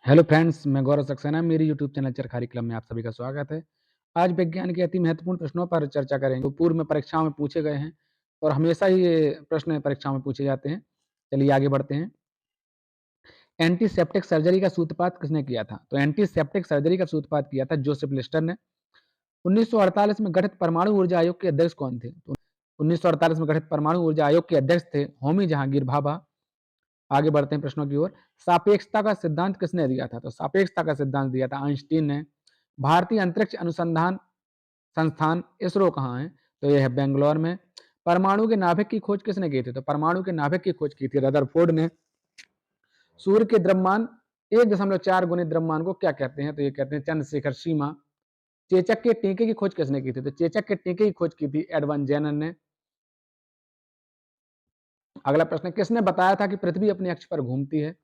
Hello friends, मैं गौरव सक्सेना। मेरी YouTube channel Charkhari club में आप सभी का स्वागत है। आज विज्ञान के अति महत्वपूर्ण प्रश्नों पर चर्चा करेंगे जो पूर्व में परीक्षाओं में पूछे गए हैं और हमेशा ही ये प्रश्न परीक्षाओं में पूछे जाते हैं। चलिए आगे बढ़ते हैं। एंटीसेप्टिक सर्जरी का सूत्रपात किसने किया था? तो एंटीसेप्टिक सर्जरी का सूत्रपात किया था जोसेफ लिस्टर ने। 1948 में गठित परमाणु ऊर्जा आयोग के अध्यक्ष कौन थे? तो 1948 में गठित परमाणु ऊर्जा आयोग के अध्यक्ष थे होमी जहांगीर भाभा। आगे बढ़ते हैं प्रश्नों की ओर। सापेक्षता का सिद्धांत किसने दिया था? तो सापेक्षता का सिद्धांत दिया था आइंस्टीन ने। भारतीय अंतरिक्ष अनुसंधान संस्थान इसरो कहाँ है? तो यह है बेंगलोर में। परमाणु के नाभिक की खोज किसने की थी? तो परमाणु के नाभिक की खोज की थी रदरफोर्ड ने। सूर्य के द्रव्यमान 1.4 गुने द्रव्यमान को क्या कहते हैं? तो ये कहते हैं चंद्रशेखर सीमा। चेचक के टीके की खोज किसने की थी? तो चेचक के टीके की खोज की थी एडवन जेनर ने। अगला प्रश्न, किसने बताया था कि पृथ्वी अपने अक्ष पर घूमती है,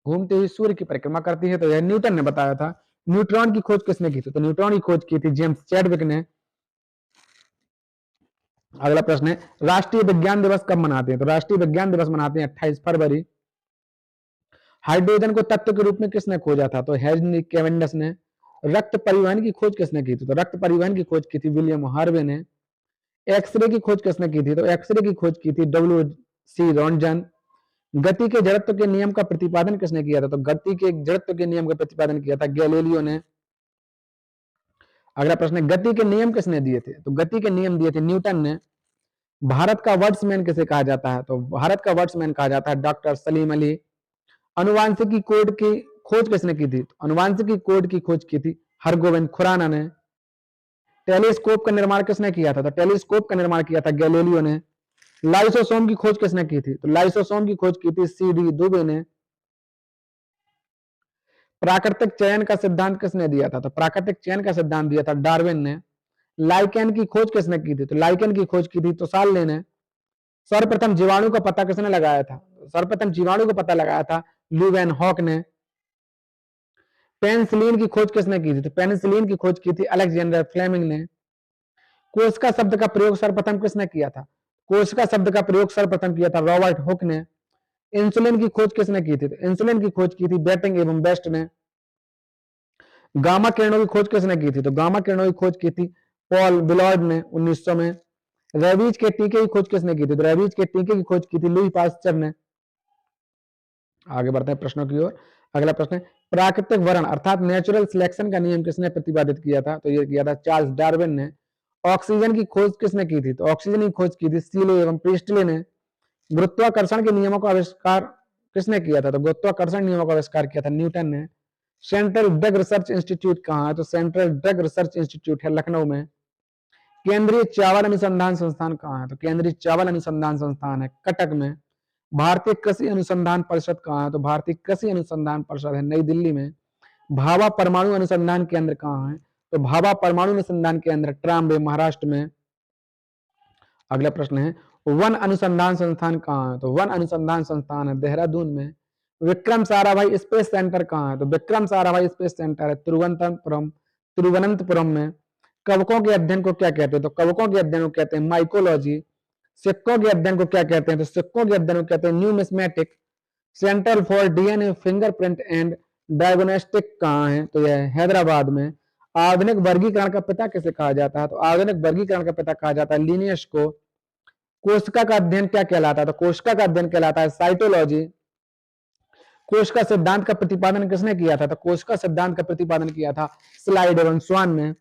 घूमते हुए सूर्य की परिक्रमा करती है? तो यह न्यूटन ने बताया था। न्यूट्रॉन की खोज किसने की थी? तो न्यूट्रॉन की खोज की थी जेम्स चैडविक ने। अगला प्रश्न है, राष्ट्रीय विज्ञान दिवस कब मनाते हैं? तो राष्ट्रीय विज्ञान दिवस मनाते हैं 28 फरवरी। हाइड्रोजन को तत्व के रूप में किसने खोजा था? तो हेनरी कैवेंडिश ने। रक्त परिवहन की खोज किसने की थी? तो रक्त परिवहन की खोज की थी विलियम हार्वे ने। एक्सरे की खोज किसने की थी? तो एक्सरे की खोज की थी डब्ल्यू सी रॉन्टजन। गति के जड़त्व के नियम का प्रतिपादन किसने किया था? तो गति के जड़त्व के नियम का प्रतिपादन किया था गैलीलियो ने। अगला प्रश्न है, गति के नियम किसने दिए थे? तो गति के नियम दिए थे न्यूटन ने। भारत का वर्ड्समैन किसे कहा जाता है? तो भारत का वर्ड्समैन कहा जाता है डॉक्टर सलीम अली। अनुवांशिकी कोड की खोज किसने की थी? तो अनुवांशिकी कोड की खोज की थी हरगोविंद खुराना ने। टेलीस्कोप का निर्माण किसने किया था? तो टेलीस्कोप का निर्माण किया था गैलीलियो ने। लाइसोसोम की खोज किसने की थी? तो लाइसोसोम की खोज की थी सीडी दुबे ने। प्राकृतिक चयन का सिद्धांत किसने दिया था? तो प्राकृतिक चयन का सिद्धांत दिया था डार्विन ने। लाइकेन की खोज किसने की थी? तो लाइकेन की खोज की थी तोसाल्ले ने। सर्वप्रथम जीवाणु का पता किसने लगाया था? सर्वप्रथम जीवाणु का पता लगाया था ल्यूवेन हॉक ने। पेनिसिलिन की खोज किसने की थी? तो पेनिसिलिन की खोज की थी अलेक्जेंडर फ्लेमिंग ने। कोशिका शब्द का प्रयोग सर्वप्रथम किसने किया था? कोशिका शब्द का प्रयोग सर्वप्रथम किया था रॉबर्ट हुक ने। इंसुलिन की खोज किसने की थी? तो इंसुलिन की खोज की थी बेटिंग एवं बेस्ट ने। गामा किरणों की खोज किसने की थी? तो गामा किरणों की खोज की थी पॉल बिलॉर्ड ने 1900 में। रेबीज के टीके की खोज किसने की थी? तो रेबीज के टीके की खोज की थी लुई पास्चर ने। आगे बढ़ते हैं प्रश्नों की ओर। अगला प्रश्न है, प्राकृतिक वर्ण अर्थात नेचुरल सिलेक्शन का नियम किसने प्रतिपादित किया था? तो ये किया था चार्ल्स डार्विन ने। ऑक्सीजन की खोज किसने की थी? तो ऑक्सीजन की खोज की थी सीले एवं प्रिस्टले ने। गुरुत्वाकर्षण के नियमों का आविष्कार किसने किया था? तो गुरुत्वाकर्षण नियमों का आविष्कार किया था न्यूटन ने। सेंट्रल ड्रग रिसर्च इंस्टीट्यूट कहाँ है? तो सेंट्रल ड्रग रिसर्च इंस्टीट्यूट है लखनऊ में। केंद्रीय चावल अनुसंधान संस्थान कहाँ है? तो केंद्रीय चावल अनुसंधान संस्थान है कटक में। भारतीय कृषि अनुसंधान परिषद कहाँ है? तो भारतीय कृषि अनुसंधान परिषद है नई दिल्ली में। भाभा परमाणु अनुसंधान केंद्र कहाँ है? तो भाभा परमाणु अनुसंधान केंद्र ट्राम्बे महाराष्ट्र में। अगला प्रश्न है, वन अनुसंधान संस्थान कहाँ है? तो वन अनुसंधान संस्थान है देहरादून में। विक्रम साराभाई स्पेस सेंटर कहाँ है? तो विक्रम साराभाई स्पेस सेंटर है तिरुवनंतपुरम में। कवकों के अध्ययन को क्या कहते हैं? तो कवकों के अध्ययन को कहते हैं माइकोलॉजी। सिक्कों के अध्ययन को क्या कहते हैं? तो सिक्कों के अध्ययन को कहते हैं numismatic. Centre for DNA fingerprint and diagnostic कहाँ है? तो यह हैदराबाद में। आधुनिक वर्गीकरण का पिता किसे कहा जाता है? तो आधुनिक वर्गीकरण का पिता कहा जाता है लिनियस को। कोशिका का अध्ययन क्या कहलाता है? तो कोशिका का अध्ययन कहलाता है साइटोलॉजी। कोशिका सिद्धांत का प्रतिपादन किसने किया था? तो कोशिका सिद्धांत का प्रतिपादन किया था स्लाइड एवं स्वान ने।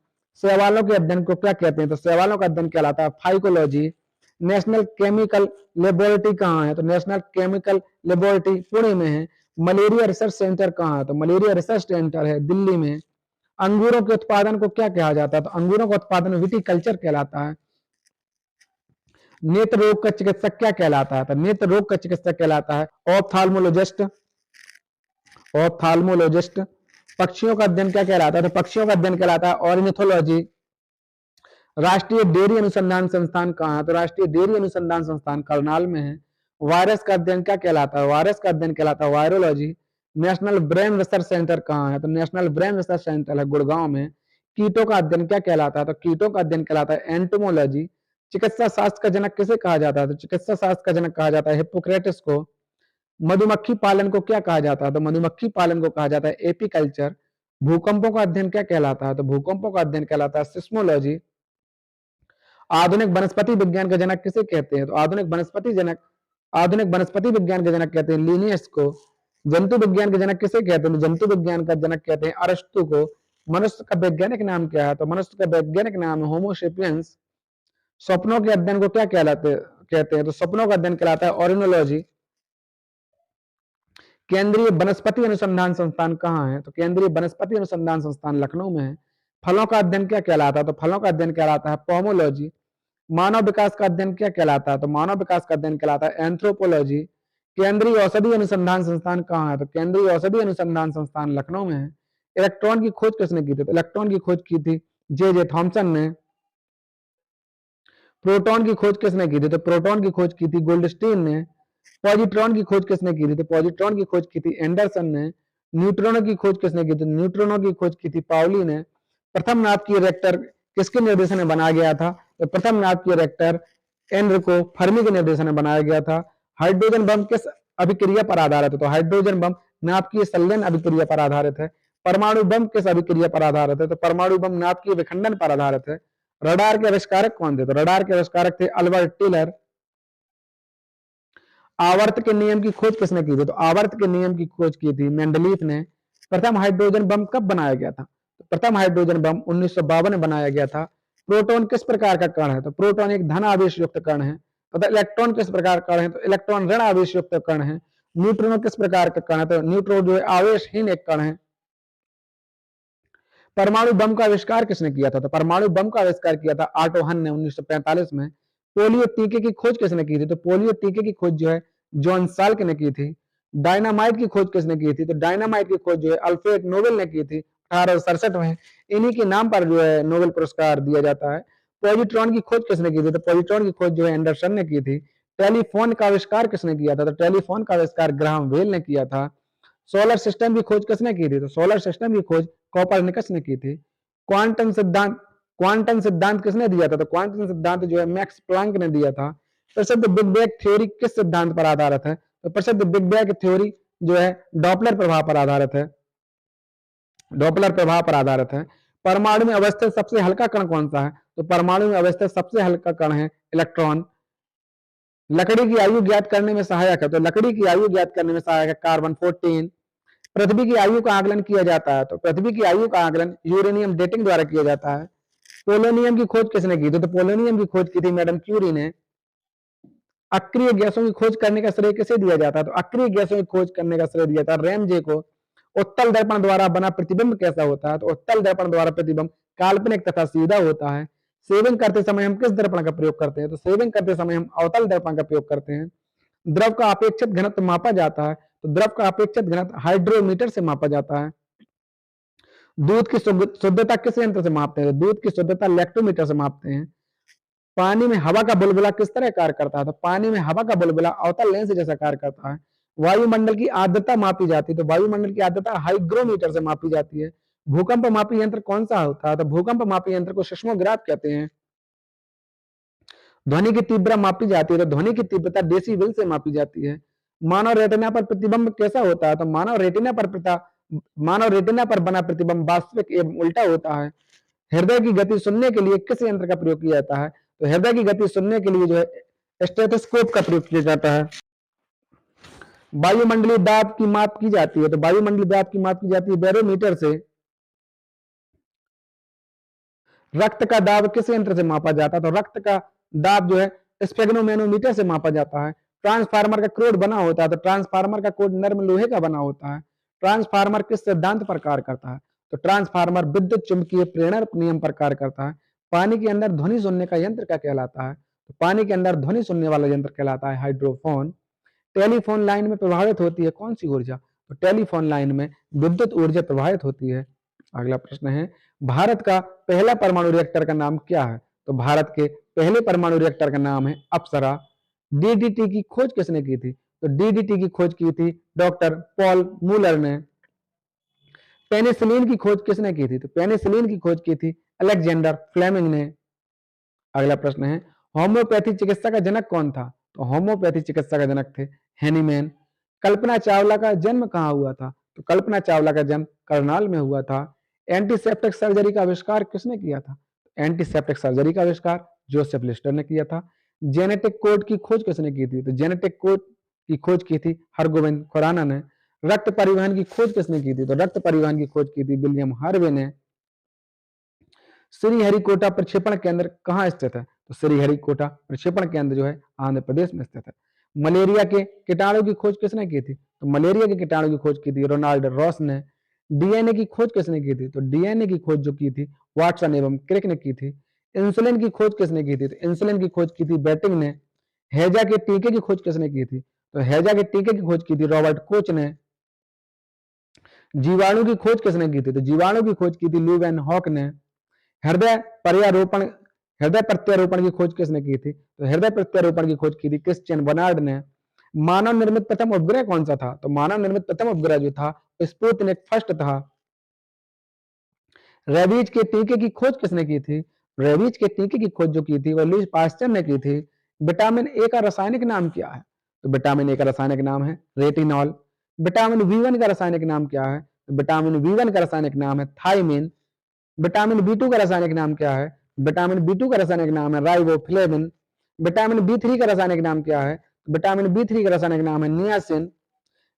शैवालों के अध्ययन को क्या कहते हैं? तो शैवालों का अध्ययन कहलाता है फाइकोलॉजी। नेशनल केमिकल लेबोरेटरी कहाँ है? तो नेशनल केमिकल लेबोरेटरी पुणे में है। मलेरिया रिसर्च सेंटर कहाँ है? तो मलेरिया रिसर्च सेंटर है दिल्ली में। अंगूरों के उत्पादन को क्या कहा जाता है? तो अंगूरों का उत्पादन विटिकल्चर कहलाता है। नेत्र रोग का चिकित्सक क्या कहलाता है? तो नेत्र रोग का चिकित्सक कहलाता है ऑप्थाल्मोलॉजिस्ट। ऑप्थाल्मोलॉजिस्ट। पक्षियों का अध्ययन क्या कहलाता है? तो पक्षियों का अध्ययन कहलाता है ऑर्निथोलॉजी। राष्ट्रीय डेयरी अनुसंधान संस्थान कहाँ है? तो राष्ट्रीय डेयरी अनुसंधान संस्थान करनाल में है। वायरस का अध्ययन क्या कहलाता है? वायरस का अध्ययन कहलाता है virology. National brain research centre कहाँ है? तो नेशनल ब्रेन रिसर्च सेंटर है गुड़गांव में। कीटों का अध्ययन क्या कहलाता है? तो कीटों का अध्ययन कहलाता है एंटोमोलॉजी। चिकित्सा शास्त्र का जनक किसे कहा जाता है? तो चिकित्सा शास्त्र का जनक कहा जाता है हिप्पोक्रेटिस को। मधुमक्खी पालन को क्या कहा जाता है? तो मधुमक्खी पालन को कहा जाता है एपीकल्चर। भूकंपों का अध्ययन क्या कहलाता है? तो भूकंपों का अध्ययन कहलाता है सिस्मोलॉजी। आधुनिक वनस्पति विज्ञान का जनक किसे कहते हैं? तो आधुनिक वनस्पति विज्ञान के जनक कहते हैं लिनियस को। जंतु विज्ञान के जनक किसे कहते हैं? जंतु विज्ञान का जनक कहते हैं अरस्तु को। मनुष्य का वैज्ञानिक नाम क्या है? तो मनुष्य का वैज्ञानिक नाम है होमो सेपियंस। स्वप्नों के अध्ययन को क्या कहते हैं? तो स्वप्नों का अध्ययन कहलाता है ओरिनोलॉजी। केंद्रीय वनस्पति अनुसंधान संस्थान कहाँ है? तो केंद्रीय वनस्पति अनुसंधान संस्थान लखनऊ में है। फलों का अध्ययन क्या कहलाता है? तो फलों का अध्ययन कहलाता है पोमोलॉजी। मानव विकास का अध्ययन क्या कहलाता है? तो मानव विकास का अध्ययन कहलाता है एंथ्रोपोलॉजी। केंद्रीय औषधि अनुसंधान संस्थान कहाँ है? तो केंद्रीय औषधि अनुसंधान संस्थान लखनऊ में है। इलेक्ट्रॉन की खोज किसने की थी? तो इलेक्ट्रॉन की खोज की थी जे थॉमसन ने। प्रोटॉन की खोज किसने की थी? तो प्रोटॉन की खोज की थी गोल्डस्टीन ने। पॉजिट्रॉन की खोज किसने की थी? तो पॉजिट्रॉन की खोज की थी एंडरसन ने। न्यूट्रॉनों की खोज किसने की थी? न्यूट्रॉनों की खोज की थी पाउली ने। प्रथम नाभिकीय रिएक्टर किसके निर्देशन में बनाया गया था? तो प्रथम नाभिकीय रिएक्टर एनरिको फर्मी के निर्देशन में बनाया गया था। हाइड्रोजन बम किस अभिक्रिया पर आधारित है? तो हाइड्रोजन बम नाभिकीय संलयन अभिक्रिया पर आधारित है। परमाणु बम किस अभिक्रिया पर आधारित है? तो परमाणु बम नाभिकीय विखंडन पर आधारित है। रडार के आविष्कारक कौन थे? तो रडार के आविष्कारक थे अल्बर्ट टेलर। आवर्त के नियम की खोज किसने की थी? तो आवर्त के नियम की खोज की थी मेंडलीफ ने। प्रथम हाइड्रोजन बम कब बनाया गया था? तो प्रथम हाइड्रोजन बम 1952 में बनाया गया था। प्रोटॉन किस प्रकार का कण है? तो प्रोटॉन एक धन आवेश युक्त कण है। तथा इलेक्ट्रॉन किस प्रकार का कण है? तो इलेक्ट्रॉन ऋण आवेश युक्त कण है। न्यूट्रॉन किस प्रकार का कण है? तो न्यूट्रॉन जो है आवेशहीन एक कण है। परमाणु बम का आविष्कार किसने किया था? तो परमाणु बम का आविष्कार किया था ऑटो हन ने 1945 में। पोलियो टीके की खोज किसने की थी? तो पोलियो टीके की खोज जो है जॉन साल्क ने की थी। डायनामाइट की खोज किसने की थी? तो डायनामाइट की खोज जो है अल्फ्रेड नोबेल ने की थी 1867 में। इन्हीं के नाम पर जो है नोबेल पुरस्कार दिया जाता है। पॉजिट्रॉन की खोज किसने की थी? तो पॉजिट्रॉन की खोज जो है एंडरसन ने की थी। टेलीफोन का आविष्कार किसने किया था? तो टेलीफोन का आविष्कार ग्राहम बेल ने किया था। सोलर सिस्टम की खोज किसने की थी? तो सोलर सिस्टम की खोज कोपरनिकस ने की थी। क्वांटम सिद्धांत किसने दिया था? तो क्वांटम सिद्धांत जो है मैक्स प्लांक ने दिया था। प्रसिद्ध बिग बैंग थ्योरी किस सिद्धांत पर आधारित है? तो प्रसिद्ध बिग बैंग थ्योरी जो है डॉपलर प्रभाव पर आधारित है। डॉपलर प्रभाव पर आधारित है। परमाणु में अवस्थित सबसे हल्का कण कौन सा है? तो परमाणु में अवस्थित सबसे हल्का कण है इलेक्ट्रॉन। लकड़ी की आयु ज्ञात करने में सहायक है। तो लकड़ी की आयु ज्ञात करने में सहायक है कार्बन 14। पृथ्वी की आयु का आकलन किया जाता है। तो पृथ्वी की आयु का आकलन यूरेनियम डेटिंग द्वारा किया जाता है। पोलोनियम की खोज किसने की थी? तो पोलोनियम की खोज की थी मैडम क्यूरी ने। अक्रिय गैसों की खोज करने का श्रेय किसे दिया जाता है? तो अक्रिय गैसों की खोज करने का श्रेय दिया जाता है रैमजे को। उत्तल दर्पण द्वारा बना प्रतिबिंब कैसा होता है? तो उत्तल दर्पण द्वारा प्रतिबिंब काल्पनिक तथा सीधा होता है। सेविंग करते समय हम किस दर्पण का प्रयोग करते हैं? तो सेविंग करते समय हम अवतल दर्पण का प्रयोग करते हैं। द्रव का अपेक्षित घनत्व मापा जाता है। तो द्रव का अपेक्षित घनत्व हाइड्रोमीटर से मापा जाता है। दूध की शुद्धता किस यंत्र से मापते हैं? दूध की शुद्धता लैक्टोमीटर से मापते हैं। पानी में हवा का बुलबुला किस तरह कार्य करता है? तो पानी में हवा का बुलबुला अवतल लेंस जैसा कार्य करता है। वायुमंडल की आर्द्रता मापी जाती है। तो वायुमंडल की आर्द्रता हाइग्रोमीटर से मापी जाती है। भूकंप मापी यंत्र कौन सा होता है? तो भूकंप मापी यंत्र को सिस्मोग्राफ कहते हैं। ध्वनि की तीव्रता मापी जाती है। तो ध्वनि की तीव्रता डेसिबल से मापी जाती है। मानव रेटिना पर प्रतिबिंब कैसा होता है? तो मानव रेटिना पर बना प्रतिबिंब वास्तविक एवं उल्टा होता है। हृदय की गति सुनने के लिए किस यंत्र का प्रयोग किया जाता है? तो हृदय की गति सुनने के लिए जो है स्टेथोस्कोप का प्रयोग किया जाता है। वायुमंडलीय दाब की माप की जाती है। तो वायुमंडलीय दाब की माप की जाती है बैरोमीटर से। रक्त का दाब किस यंत्र से मापा जाता है? तो रक्त का दाब जो है स्पेग्नोमेनोमीटर से मापा जाता है। ट्रांसफार्मर का कोड बना होता है। तो ट्रांसफार्मर का कोड नर्म लोहे का बना होता है। ट्रांसफार्मर किस सिद्धांत पर कार्य करता है? तो ट्रांसफार्मर विद्युत चुंबकीय प्रेरण नियम पर कार्य करता है। पानी के अंदर ध्वनि सुनने का यंत्र क्या कहलाता है? तो पानी के अंदर ध्वनि सुनने वाला यंत्र कहलाता है हाइड्रोफोन। टेलीफोन लाइन में प्रभावित होती है कौन सी ऊर्जा? तो टेलीफोन लाइन में विद्युत ऊर्जा प्रभावित होती है। अगला प्रश्न है भारत का पहला परमाणु रिएक्टर का नाम क्या है? तो भारत के पहले परमाणु रिएक्टर का नाम है अप्सरा। डीडीटी की खोज किसने की थी? तो डीडीटी की खोज की थी डॉक्टर पॉल मूलर ने। पेनिसिलिन की खोज किसने की थी? तो पेनिसिलिन की खोज की थी अलेक्जेंडर फ्लेमिंग ने। अगला प्रश्न है होम्योपैथी चिकित्सा का जनक कौन था? तो होम्योपैथी चिकित्सा का जनक थे हेनीमैन। कल्पना चावला का जन्म कहाँ हुआ था? तो कल्पना चावला का जन्म करनाल में हुआ था। एंटीसेप्टिक सर्जरी का आविष्कार किसने किया था? एंटीसेप्टिक सर्जरी का आविष्कार जोसेफ लिस्टर ने किया था। जेनेटिक कोड की खोज किसने की थी? तो जेनेटिक कोड की खोज की थी हरगोविंद खुराना ने। रक्त परिवहन की खोज किसने की थी? तो रक्त परिवहन की खोज की थी विलियम हार्वे ने। श्रीहरिकोटा प्रक्षेपण केंद्र कहाँ स्थित है? तो श्रीहरिकोटा प्रक्षेपण केंद्र जो है आंध्र प्रदेश में स्थित है। मलेरिया के कीटाणु की खोज किसने की थी? तो मलेरिया के कीटाणु की खोज की थी रोनाल्ड रॉस ने। डीएनए की खोज किसने की थी? तो डीएनए की खोज जो की थी वाटसन एवं क्रिक ने की थी। इंसुलिन की खोज किसने की थी? तो इंसुलिन की खोज की थी बेटिंग ने। हैजा के टीके की खोज किसने की थी? तो हैजा के टीके की खोज की थी रॉबर्ट कोच ने। जीवाणु की खोज किसने की थी? तो जीवाणु की खोज की थी लू वैन हॉक ने। हृदय प्रत्यारोपण हृदय प्रत्यारोपण की खोज किसने की थी? तो हृदय प्रत्यारोपण की खोज की थी क्रिश्चियन बर्नार्ड ने। मानव निर्मित प्रथम उपग्रह कौन सा था? तो मानव निर्मित प्रथम उपग्रह जो था स्पुतनिक फर्स्ट था। रेबीज के टीके की खोज किसने की थी? रेबीज के टीके की खोज जो की थी वो लुईस पास्चर ने की थी। विटामिन ए का रासायनिक नाम क्या है? तो विटामिन ए का रासायनिक नाम है रेटिनॉल। विटामिन बी1 का रासायनिक नाम क्या है? तो विटामिन बी1 का रासायनिक नाम है थायमिन। विटामिन बी2 का रासायनिक नाम क्या है? विटामिन बी2 का रासायनिक नाम है राइबोफ्लेविन। विटामिन बी3 का रासायनिक नाम क्या है? विटामिन बी3 का रासायनिक नाम है नियासिन।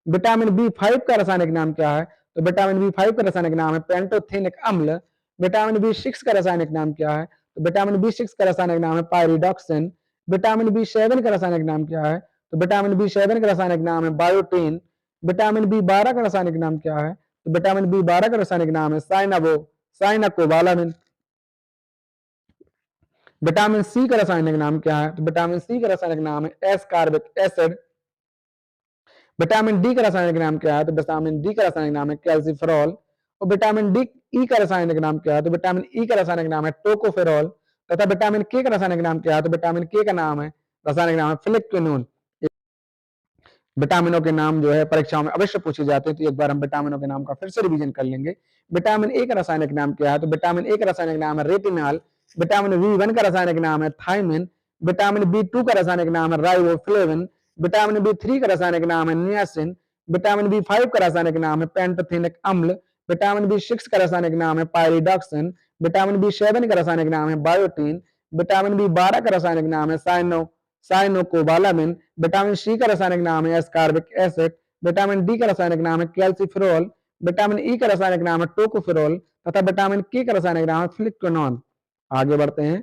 विटामिन बी5 का रासायनिक नाम क्या है? तो विटामिन बी5 का रासायनिक नाम है पेंटोथेनिक अम्ल। विटामिन बी6 का रासायनिक नाम क्या है? तो विटामिन बी6 का रासायनिक नाम है पायरिडॉक्सिन। विटामिन बी7 का रासायनिक नाम क्या है? तो विटामिन बी7 का रासायनिक नाम है बायोटीन। विटामिन बी12 का रासायनिक नाम क्या है? तो विटामिन बी12 का रासायनिक नाम है साइनाकोबालामिन। विटामिन सी का रासायनिक नाम क्या है? तो विटामिन सी का रासायनिक नाम है एस्कॉर्बिक एसिड। विटामिन डी का रासायनिक नाम क्या है? तो विटामिन डी का रासायनिक नाम है कैल्सिफेरॉल। और विटामिन डी ई का रासायनिक नाम क्या है? तो विटामिन ई का रासायनिक नाम है टोकोफेरॉल। तथा विटामिन के का रासायनिक नाम क्या है? तो विटामिन के का नाम है रासायनिक नाम है फ्लेक्विनोन। विटामिनों के नाम जो है परीक्षाओं में अवश्य पूछे जाते हैं, तो एक बार हम विटामिनों के नाम का फिर से रिवीजन कर लेंगे। विटामिन ए का रासायनिक नाम क्या है? तो विटामिन ए का रासायनिक नाम है रेटिनॉल। विटामिन बी1 का रासायनिक नाम है थायमिन। विटामिन बी2 का रासायनिक नाम है राइबोफ्लेविन। विटामिन बी3 का रासायनिक नाम है नियासिन। विटामिन बी5 का रासायनिक नाम है पेंटोथेनिक अम्ल। विटामिन बी6 का रासायनिक नाम है पायरिडॉक्सिन। विटामिन बी7 का रासायनिक नाम है बायोटीन। विटामिन बी12 का रासायनिक नाम है साइनोकोबालामिन। विटामिन सी का रासायनिक नाम है एस्कॉर्बिक एसिड। विटामिन डी का रासायनिक नाम है कैल्सिफेरॉल। विटामिन ई का रासायनिक नाम है टोकोफेरॉल तथा विटामिन के का रासायनिक नाम है फ्लिक्विनोन। आगे बढ़ते हैं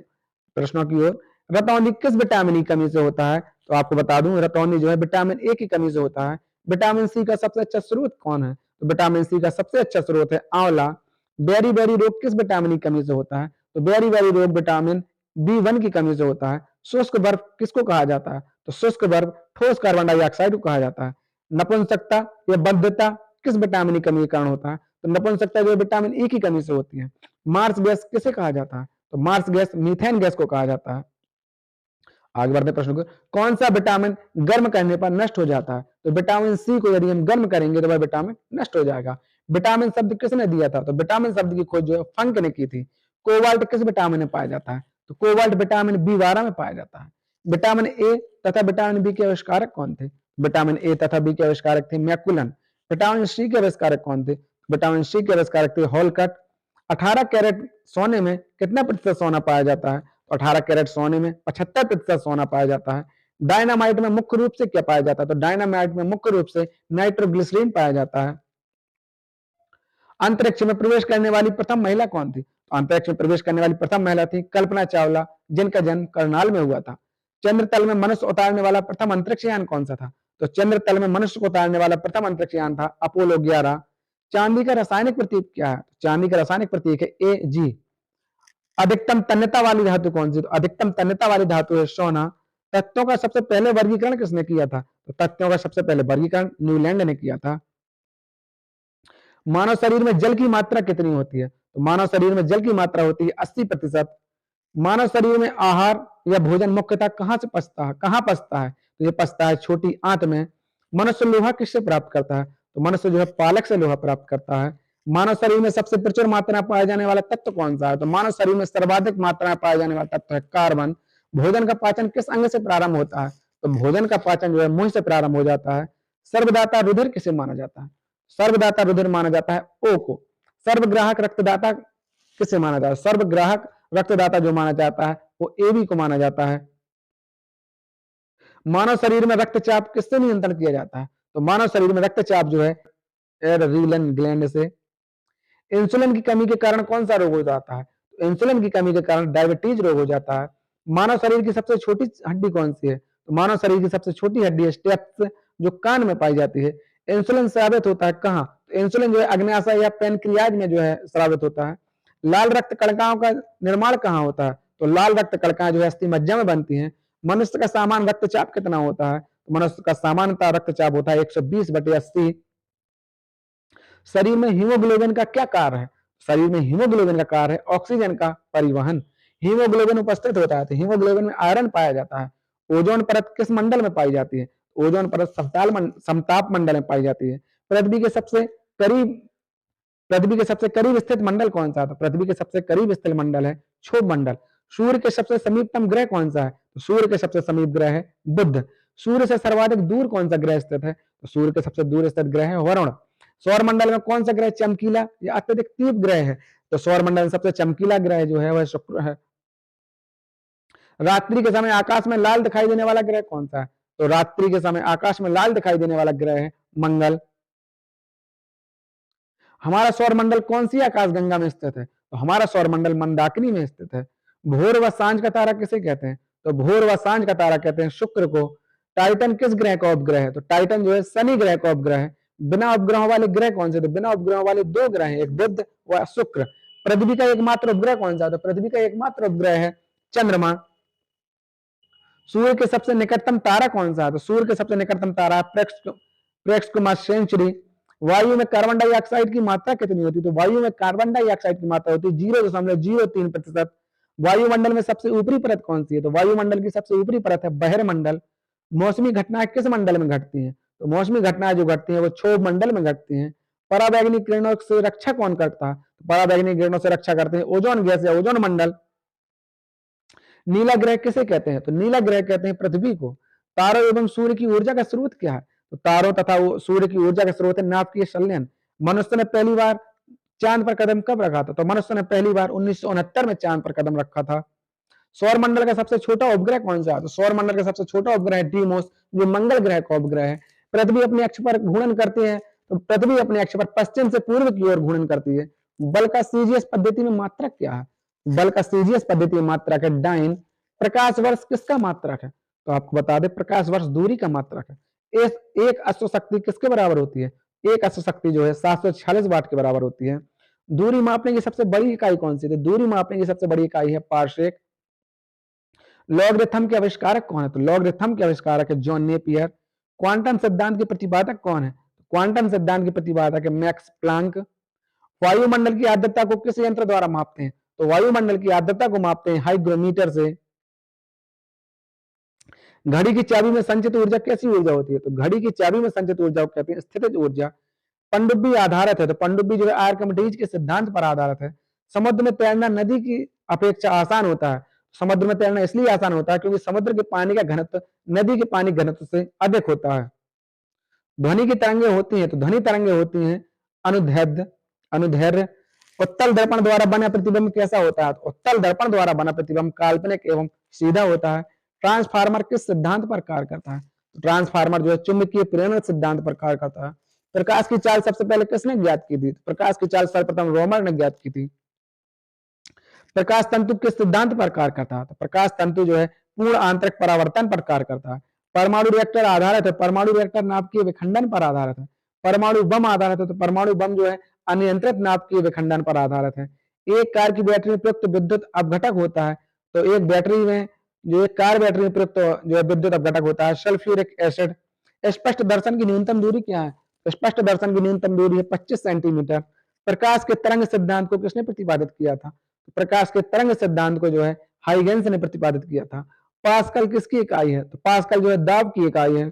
प्रश्नों की ओर। रतौंधी किस विटामिन की कमी से होता है? तो आपको बता दूं रतौंधी जो है विटामिन ए की कमी से होता है। विटामिन सी का सबसे अच्छा स्रोत कौन है? तो विटामिन सी का सबसे अच्छा स्रोत है आंवला। बेरी बेरी रोग किस विटामिन की कमी से होता है? तो बेरी बेरी रोग विटामिन बी1 की कमी से होता है। शुष्क बर्फ किसको कहा जाता है? तो शुष्क बर्फ ठोस कार्बन डाइऑक्साइड को कहा जाता है। नपुंसकता या बद्धता किस विटामिन की कमी के कारण होता है? तो नपुंसकता जो विटामिन ई की कमी से होती है। मार्स गैस किसे कहा जाता है? तो मार्स गैस मीथेन गैस को कहा जाता है। आगे बढ़ते प्रश्न को। कौन सा विटामिन गर्म करने पर नष्ट हो जाता है? तो विटामिन सी को यदि हम गर्म करेंगे तो वह विटामिन नष्ट हो जाएगा। विटामिन शब्द किसने दिया था? तो विटामिन शब्द की खोज जो है फंक ने की थी। कोबाल्ट किस विटामिन में पाया जाता है? तो कोबाल्ट विटामिन बी12 में पाया जाता है। विटामिन ए तथा विटामिन बी के आविष्कारक कौन थे? विटामिन ए तथा बी के आविष्कारक थे मैकुलन। विटामिन सी के आविष्कारक कौन थे? विटामिन सी के आविष्कारक थे हॉलकट। 18 कैरेट सोने में कितना प्रतिशत सोना पाया जाता है? 18 कैरेट सोने में 75% सोना पाया जाता है। डायनामाइट में मुख्य रूप से क्या पाया जाता है? तो डायनामाइट में मुख्य रूप से नाइट्रोग्लिसरीन पाया जाता है। अंतरिक्ष में प्रवेश करने वाली प्रथम महिला कौन थी? तो अंतरिक्ष में प्रवेश करने वाली प्रथम महिला थी कल्पना चावला, जिनका जन्म करनाल में हुआ था। चंद्रतल में मनुष्य उतारने वाला प्रथम अंतरिक्ष यान कौन सा था? तो चंद्रतल में मनुष्य को उतारने वाला प्रथम अंतरिक्ष यान था अपोलो 11। चांदी का रासायनिक प्रतीक क्या है? चांदी का रासायनिक प्रतीक है Ag। अधिकतम तन्यता वाली धातु कौन सी? तो अधिकतम तन्यता वाली धातु है सोना। तत्वों का सबसे पहले वर्गीकरण किसने किया था? तो तत्वों का सबसे पहले वर्गीकरण न्यूलैंड ने किया था। मानव शरीर में जल की मात्रा कितनी होती है? तो मानव शरीर में जल की मात्रा होती है 80%। मानव शरीर में आहार या भोजन मुख्यतः कहां से पचता है? कहां पचता है? तो ये पचता है छोटी आंत में। मनुष्य लोहा किससे प्राप्त करता है? तो मनुष्य जो है पालक से लोहा प्राप्त करता है। मानव शरीर में सबसे प्रचुर मात्रा में पाया जाने वाला तत्व कौन सा है? तो मानव शरीर में सर्वाधिक मात्रा में पाया जाने वाला तत्व है कार्बन। भोजन का पाचन किस अंग से प्रारंभ होता है? तो भोजन का पाचन जो है मुंह से प्रारंभ हो जाता है। सर्वदाता रुधिर किसे माना जाता है? सर्वदाता रुधिर माना जाता है ओ को। सर्वग्राहक रक्तदाता किसे माना जाता है? सर्वग्राहक रक्तदाता जो माना जाता है वो एबी को माना जाता है। मानव शरीर में रक्तचाप किससे नियंत्रण किया जाता है? तो मानव शरीर में रक्तचाप जो है एड्रेनल ग्लैंड से। इंसुलिन की कमी के कारण कौन सा रोग हो जाता है? तो इंसुलिन की कमी के कारण डायबिटीज रोग हो जाता है। मानव शरीर की सबसे छोटी हड्डी कौन सी है? तो मानव शरीर की सबसे छोटी हड्डी है स्टेप्स, जो कान में पाई जाती है। इंसुलिन स्रावित होता है कहाँ? तो इंसुलिन जो है अग्न्याशय या पेनक्रियाज में जो है स्रावित होता है। लाल रक्त कणिकाओं का निर्माण कहाँ होता है? तो लाल रक्त कणिकाएं जो है अस्थि मज्जा में बनती हैं। मनुष्य का सामान्य रक्तचाप कितना होता है? तो मनुष्य का सामान्यतः रक्तचाप होता है 120/80। शरीर में हीमोग्लोबिन का क्या कार्य है? शरीर में हीमोग्लोबिन का कार्य है ऑक्सीजन का परिवहन। हीमोग्लोबिन उपस्थित होता है तो हीमोग्लोबिन में आयरन पाया जाता है। ओजोन परत किस मंडल में पाई जाती है? ओजोन परत समताप मंडल में पाई जाती है। पृथ्वी के सबसे करीब स्थित मंडल कौन सा है? तो पृथ्वी के सबसे करीब स्थित मंडल है क्षोभ मंडल। सूर्य के सबसे समीपतम ग्रह कौन सा है? तो सूर्य के सबसे समीप ग्रह है बुध। सूर्य से सर्वाधिक दूर कौन सा ग्रह स्थित है? तो सूर्य के सबसे दूर स्थित ग्रह है वरुण। सौर मंडल में कौन सा ग्रह चमकीला या अत्यधिक तीव्र ग्रह है? तो सौर मंडल में सबसे चमकीला ग्रह जो है वह शुक्र है। रात्रि के समय आकाश में लाल दिखाई देने वाला ग्रह कौन सा है? तो रात्रि के समय आकाश में लाल दिखाई देने वाला ग्रह है मंगल। हमारा सौर मंडल कौन सी आकाशगंगा में स्थित है? तो हमारा सौर मंडल मंदाकिनी में स्थित है। भोर व सांझ का तारा किसे कहते हैं? तो भोर व सांझ का तारा कहते हैं शुक्र को। टाइटन किस ग्रह का उपग्रह है? तो टाइटन जो है शनि ग्रह का उपग्रह है। बिना उपग्रहों वाले ग्रह कौन से? तो बिना उपग्रहों वाले दो ग्रह हैं, एक बुध व शुक्र। पृथ्वी का एकमात्र उपग्रह कौन सा? तो पृथ्वी का एकमात्र उपग्रह है चंद्रमा। सूर्य के सबसे निकटतम तारा कौन सा है? तो सूर्य के सबसे निकटतम तारा प्रेक्सकुमा सेंचुरी। वायु में कार्बन डाइऑक्साइड की मात्रा कितनी होती है? तो वायु में कार्बन डाइऑक्साइड की मात्रा होती है 0.03%। वायुमंडल में सबसे ऊपरी परत कौन सी है? तो वायुमंडल की सबसे ऊपरी परत है बहिर्मंडल। मौसमी घटनाएं किस मंडल में घटती हैं? तो मौसमी घटनाएं जो घटती हैं वो क्षोभ मंडल में घटती हैं। पराबैंगनी किरणों से रक्षा कौन करता है? तो पराबैंगनी किरणों से रक्षा करते हैं ओजोन गैस या ओजोन मंडल। नीला ग्रह किसे कहते हैं? तो नीला ग्रह कहते हैं पृथ्वी को। तारों एवं सूर्य की ऊर्जा का स्रोत क्या है? तो तारों तथा सूर्य की ऊर्जा का स्रोत है नाभिकीय संलयन। मनुष्य ने पहली बार चांद पर कदम कब रखा था? तो मनुष्य ने पहली बार 1969 में चांद पर कदम रखा था। सौर मंडल का सबसे छोटा उपग्रह कौन सा है? तो सौर मंडल का सबसे छोटा उपग्रह है डीमोस, जो मंगल ग्रह का उपग्रह है। पृथ्वी अपने अक्ष पर घूर्णन करती है, तो पृथ्वी अपने अक्ष पर पश्चिम से पूर्व की ओर घूर्णन करती है। बल का सीजीएस पद्धति में मात्रक क्या है? बल का सीजीएस पद्धति में मात्रक है डाइन। प्रकाश वर्ष किसका मात्रक है? तो आपको बता दें प्रकाश वर्ष दूरी का मात्रक है। एक अश्व शक्ति किसके बराबर होती है? एक अश्व शक्ति जो है 746 वाट के बराबर होती है। दूरी मापने की सबसे बड़ी इकाई कौन सी है? दूरी मापने की सबसे बड़ी इकाई है पार्सेक। लॉगरिथम के आविष्कारक कौन है? तो लॉगरिथम के आविष्कारक है जॉन नेपियर। क्वांटम सिद्धांत के प्रतिपादक कौन है? क्वांटम सिद्धांत के प्रतिपादक है मैक्स प्लांक। वायुमंडल की आर्द्रता को किस यंत्र द्वारा मापते हैं? तो वायुमंडल की आर्द्रता को मापते हैं हाइग्रोमीटर से। घड़ी की चाबी में संचित ऊर्जा कैसी ऊर्जा होती है? तो घड़ी की चाबी में संचित ऊर्जा को कहते हैं स्थितिज ऊर्जा। पनडुब्बी आधारित है, तो पनडुब्बी जो है आर्किमिडीज के सिद्धांत पर आधारित है। समुद्र में तैरना नदी की अपेक्षा आसान होता है। समुद्र में तैरना इसलिए आसान होता है क्योंकि समुद्र के पानी का घनत्व नदी के पानी घनत्व से अधिक होता है। ध्वनि की तरंगे होती हैं, तो ध्वनि तरंगे होती हैं अनुदैर्ध्य। उत्तल दर्पण द्वारा बना प्रतिबिंब कैसा होता है? तो उत्तल दर्पण द्वारा बना प्रतिबिंब काल्पनिक एवं सीधा होता है। ट्रांसफार्मर किस सिद्धांत पर कार्य करता है? तो ट्रांसफार्मर जो है चुंबकीय प्रेरण सिद्धांत पर कार्य करता है। प्रकाश की चाल सबसे पहले किसने ज्ञात की थी? प्रकाश की चाल सर्वप्रथम रोमर ने ज्ञात की थी। प्रकाश तंतु किस सिद्धांत पर कार्य करता है? तो प्रकाश तंतु जो है पूर्ण आंतरिक परावर्तन पर कार्य करता है। परमाणु रिएक्टर आधारित है, परमाणु रिएक्टर नाभिकीय विखंडन पर आधारित है। परमाणु बम आधारित है, तो परमाणु बम जो है अनियंत्रित नाभिकीय विखंडन पर आधारित है। एक कार की बैटरी में प्रयुक्त विद्युत अपघटक होता है, तो एक बैटरी में जो एक कार बैटरी में प्रयुक्त जो है विद्युत अपघटक होता है सल्फ्यूरिक एसिड। स्पष्ट दर्शन की न्यूनतम दूरी क्या है? स्पष्ट दर्शन की न्यूनतम दूरी है 25 सेंटीमीटर। प्रकाश के तरंग सिद्धांत को किसने प्रतिपादित किया था? प्रकाश के तरंग सिद्धांत को जो है हाइगेंस ने प्रतिपादित किया था। पास्कल किसकी इकाई है? तो पास्कल जो है दाब की इकाई है।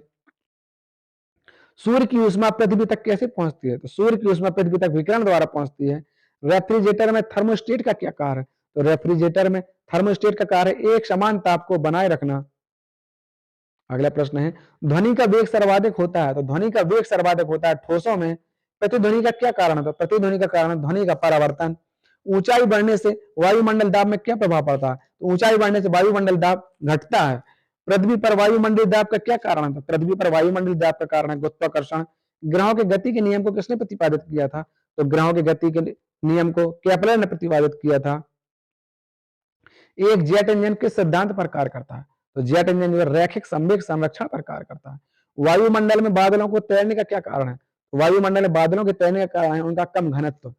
सूर्य की ऊष्मा पृथ्वी तक कैसे पहुंचती है? तो सूर्य की ऊष्मा पृथ्वी तक विकिरण द्वारा पहुंचती है। रेफ्रिजरेटर में थर्मोस्टेट का क्या कार्य है? तो रेफ्रिजरेटर में थर्मोस्टेट का कार्य एक समान ताप को बनाए रखना। अगला प्रश्न है, ध्वनि का वेग सर्वाधिक होता है, तो ध्वनि का वेग सर्वाधिक होता है ठोसों में, प्रतिध्वनि का क्या कारण है? तो प्रतिध्वनि का कारण ध्वनि का परावर्तन। ऊंचाई बढ़ने से वायुमंडल दाब में क्या प्रभाव पड़ता है? तो ऊंचाई बढ़ने से वायुमंडल दाब घटता है। पृथ्वी पर वायुमंडलीय दाब का क्या कारण है? तो पृथ्वी पर वायुमंडलीय दाब का कारण है गुरुत्वाकर्षण। ग्रहों के गति के नियम को किसने प्रतिपादित किया था? तो ग्रहों के गति के नियम को केपलर ने प्रतिपादित किया था। एक जेट इंजन किस सिद्धांत पर कार्य करता है? तो जेट इंजन जो है रैखिक संवेग संरक्षण पर कार्य करता है। वायुमंडल में बादलों को तैरने का क्या कारण है? वायुमंडल में बादलों के तैरने का कारण है उनका कम घनत्व।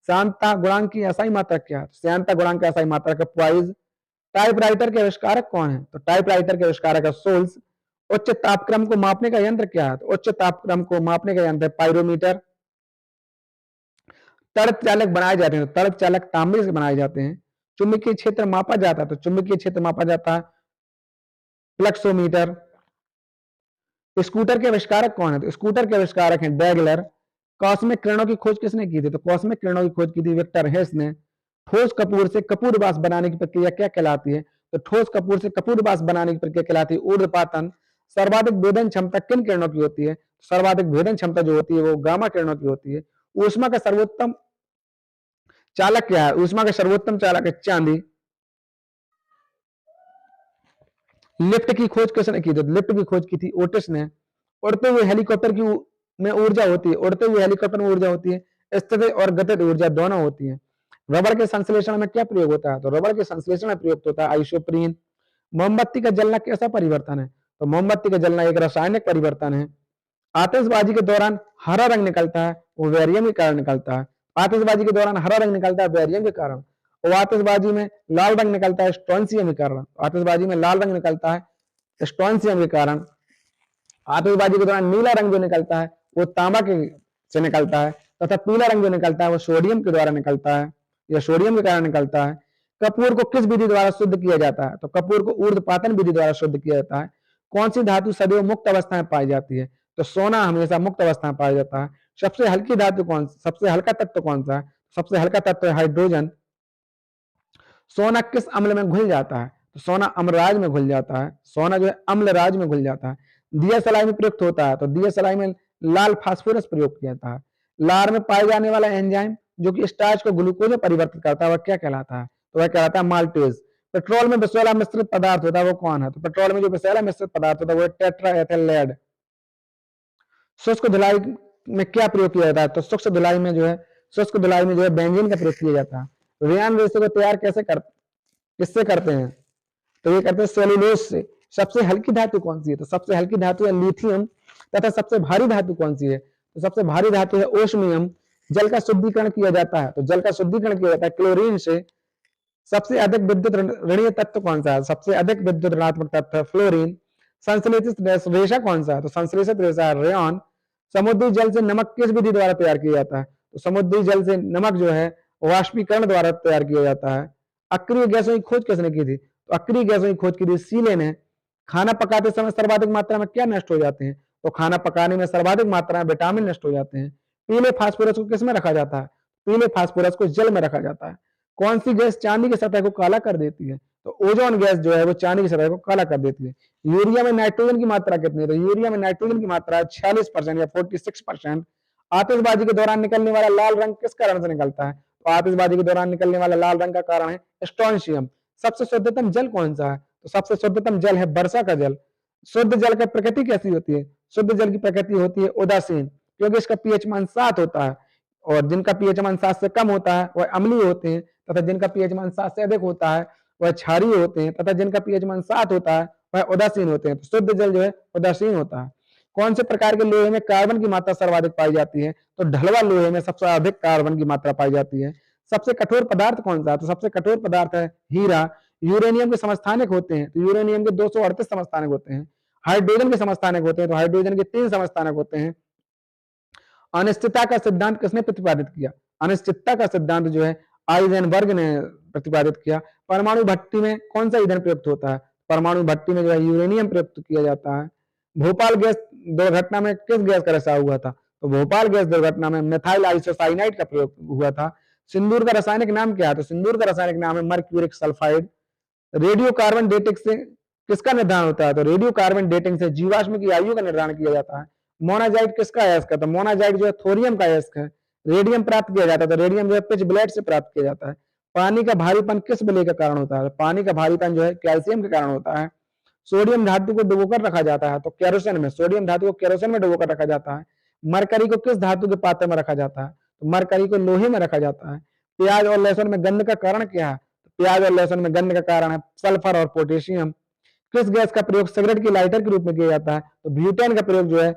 श्यानता गुणांक की एसआई मात्रक क्या है? श्यानता गुणांक की एसआई मात्रक है पॉइज। टाइपराइटर के आविष्कारक कौन है? तो टाइपराइटर के आविष्कारक है सोल्स। उच्च तापक्रम को मापने का यंत्र क्या है? तो उच्च तापक्रम को मापने का यंत्र है पायरोमीटर। तड़क चालक बनाए जाते हैं, तो तड़क चालक तांबे से बनाए जाते हैं। चुंबकीय क्षेत्र मापा जाता है, तो चुंबकीय क्षेत्र मापा जाता है फ्लक्सोमीटर। स्कूटर के आविष्कारक कौन है? तो स्कूटर के आविष्कारक हैं डैगलर। कॉस्मिक किरणों की खोज किसने की थी? तो कॉस्मिक किरणों की खोज की थी विक्टर हेस ने। ठोस कपूर से कपूरवास बनाने की प्रक्रिया क्या कहलाती है? तो ठोस कपूर से कपूरवास बनाने की प्रक्रिया कहलाती है ऊर्ध्वपातन। सर्वाधिक भेदन क्षमता किन किरणों की होती है? सर्वाधिक भेदन क्षमता जो होती है वो गामा किरणों की होती है। ऊष्मा का सर्वोत्तम चालक क्या है? ऊष्मा का सर्वोत्तम चालक है चांदी। लिफ्ट की खोज किसने की थी? लिफ्ट की खोज की थी ओटिस ने। उड़ते हुए हेलीकॉप्टर की में ऊर्जा होती है, उड़ते हुए हेलीकॉप्टर में ऊर्जा होती है स्थिर और गतिज ऊर्जा दोनों होती है। रबड़ के संश्लेषण में क्या प्रयोग होता है? तो रबड़ के संश्लेषण में प्रयुक्त होता है आइसोप्रीन। मोमबत्ती का जलना कैसा परिवर्तन है? तो मोमबत्ती का जलना एक रासायनिक परिवर्तन है। आतिशबाजी के दौरान हरा रंग निकलता है, वो बैरियम के कारण निकलता है। आतिशबाजी के दौरान हरा रंग निकलता है बैरियम के कारण। और आतिशबाजी में लाल रंग निकलता है स्ट्रोंसियम के कारण। आतिशबाजी में लाल रंग निकलता है स्ट्रोंसियम के कारण। आतिशबाजी के दौरान नीला रंग जो निकलता है वो तांबा के से निकलता है, तथा पीला रंग जो निकलता है वो सोडियम के द्वारा निकलता है या सोडियम के कारण निकलता है। कपूर को किस विधि द्वारा शुद्ध किया जाता है? तो कपूर को ऊर्ध्वपातन विधि द्वारा शुद्ध किया जाता है। कौन सी धातु सदैव मुक्त अवस्था में पाई जाती है? तो सोना हमेशा मुक्त अवस्था में पाया जाता है। सबसे हल्की धातु कौन, सबसे हल्का तत्व कौन सा है? सबसे हल्का तत्व है हाइड्रोजन। सोना किस अम्ल में घुल जाता है? तो सोना अम्लराज में घुल जाता है। सोना जो है अम्लराज में घुल जाता है। दिया सलाई में प्रयुक्त होता है, तो दिया सलाई में लाल फास्फोरस प्रयोग किया जाता है। लार में पाए जाने वाला एंजाइम जो कि स्टार्च को ग्लूकोज में परिवर्तित करता है वह क्या कहलाता है? तो वह कहलाता है माल्टेज। पेट्रोल में विषैला मिश्रित पदार्थ होता है वो कौन है? तो पेट्रोल में जो विषैला मिश्रित पदार्थ होता है वो टेट्रा एथिल लेड। शुष्क धुलाई में क्या प्रयोग किया जाता है? तो शुष्क धुलाई में जो है बेंजीन का प्रयोग किया जाता है। रेयान रेशे को तैयार किससे करते हैं? तो ये करते हैं सेलुलोज से। सबसे हल्की धातु कौन सी है? तो सबसे हल्की धातु है लिथियम। तथा सबसे भारी धातु कौन सी है? तो सबसे भारी धातु है ओस्मियम। जल का शुद्धिकरण किया जाता है, तो जल का शुद्धिकरण किया जाता है क्लोरीन से। सबसे अधिक विद्युत ऋणीय तत्व कौन सा है? सबसे अधिक विद्युत ऋणात्मक तत्व है फ्लोरीन। संश्लेषित रेशा कौन सा है? तो संश्लेषित रेशा है रेयन। समुद्री जल से नमक किस विधि द्वारा तैयार किया जाता है? तो समुद्री जल से नमक जो है वाष्पीकरण द्वारा तैयार किया जाता है। अक्रिय गैसों की खोज किसने की थी? तो अक्रिय गैसों की खोज की थी सीले ने। खाना पकाते समय सर्वाधिक मात्रा में क्या नष्ट हो जाते हैं? तो खाना पकाने में सर्वाधिक मात्रा में विटामिन नष्ट हो जाते हैं। पीले फास्फोरस को किसमें रखा जाता है? पीले फास्फोरस को जल में रखा जाता है। कौन सी गैस चांदी की सतह को काला कर देती है? तो ओजोन गैस जो है वो चांदी की सतह को काला कर देती है। यूरिया में नाइट्रोजन की मात्रा कितनी है? तो यूरिया में नाइट्रोजन की मात्रा 46% या 46%। आतिशबाजी के दौरान निकलने वाला लाल रंग किस कारण से निकलता है? तो आतिशबाजी के दौरान निकलने वाला लाल रंग का कारण है स्ट्रोंशियम। सबसे शुद्धतम जल कौन सा है? तो सबसे शुद्धतम जल है वर्षा का जल। शुद्ध जल की प्रकृति कैसी होती है? शुद्ध जल की प्रकृति होती है उदासीन, क्योंकि इसका पीएच मान 7 होता है। और जिनका पीएच मान 7 से कम होता है वह अम्लीय होते हैं, तथा जिनका पीएच मान 7 से अधिक होता है वह क्षारीय होते हैं, तथा जिनका पीएच मान 7 होता है वह उदासीन होते हैं। तो शुद्ध जल जो है उदासीन होता है। कौन से प्रकार के लोहे में कार्बन की मात्रा सर्वाधिक पाई जाती है? तो ढलवा लोहे में सबसे अधिक कार्बन की मात्रा पाई जाती है। सबसे कठोर पदार्थ कौन सा है? तो सबसे कठोर पदार्थ है हीरा। यूरेनियम के समस्थानिक होते हैं, तो यूरेनियम के 238 समस्थानिक होते हैं। हाइड्रोजन के समस्थानिक होते हैं, तो हाइड्रोजन के 3 समस्थानिक होते हैं। अनिश्चितता का सिद्धांत किसने प्रतिपादित किया? अनिश्चितता का सिद्धांत जो है आइजेनबर्ग ने प्रतिपादित किया। परमाणु भट्टी में कौन सा ईंधन प्रयुक्त होता है? परमाणु भट्टी में जो है यूरेनियम प्रयुक्त किया जाता है। भोपाल गैस दुर्घटना में किस गैस का रिसाव हुआ था? तो भोपाल गैस दुर्घटना में मेथाइल आइसोसाइनाइड का प्रयोग हुआ था। सिंदूर का रासायनिक नाम क्या है? तो सिंदूर का रासायनिक नाम है mercuric sulphide. Radio carbon dating से किसका निर्धारण होता है? तो रेडियो कार्बन डेटिंग से जीवाश्म की आयु का निर्धारण किया जाता है। मोनाजाइट किसका अयस्क है? तो मोनाजाइट जो है थोरियम का अयस्क है। रेडियम प्राप्त किया जाता है, तो रेडियम जो है पिच ब्लेड से प्राप्त किया जाता है। पानी का भारीपन किस विलय के कारण होता है? पानी का भारीपन जो है कैल्शियम के कारण होता है। सोडियम धातु को डुबोकर रखा जाता है, तो केरोसिन में, सोडियम धातु को केरोसिन में डुबोकर रखा जाता है। मरकरी को किस धातु के पात्र में रखा जाता है? तो मरकरी को लोहे में रखा जाता है। प्याज और लहसुन में गंध का कारण क्या है? तो प्याज और लहसुन में गंध का कारण है सल्फर और पोटेशियम। किस गैस का प्रयोग सिगरेट की लाइटर के रूप में किया जाता है? तो ब्यूटेन का प्रयोग जो है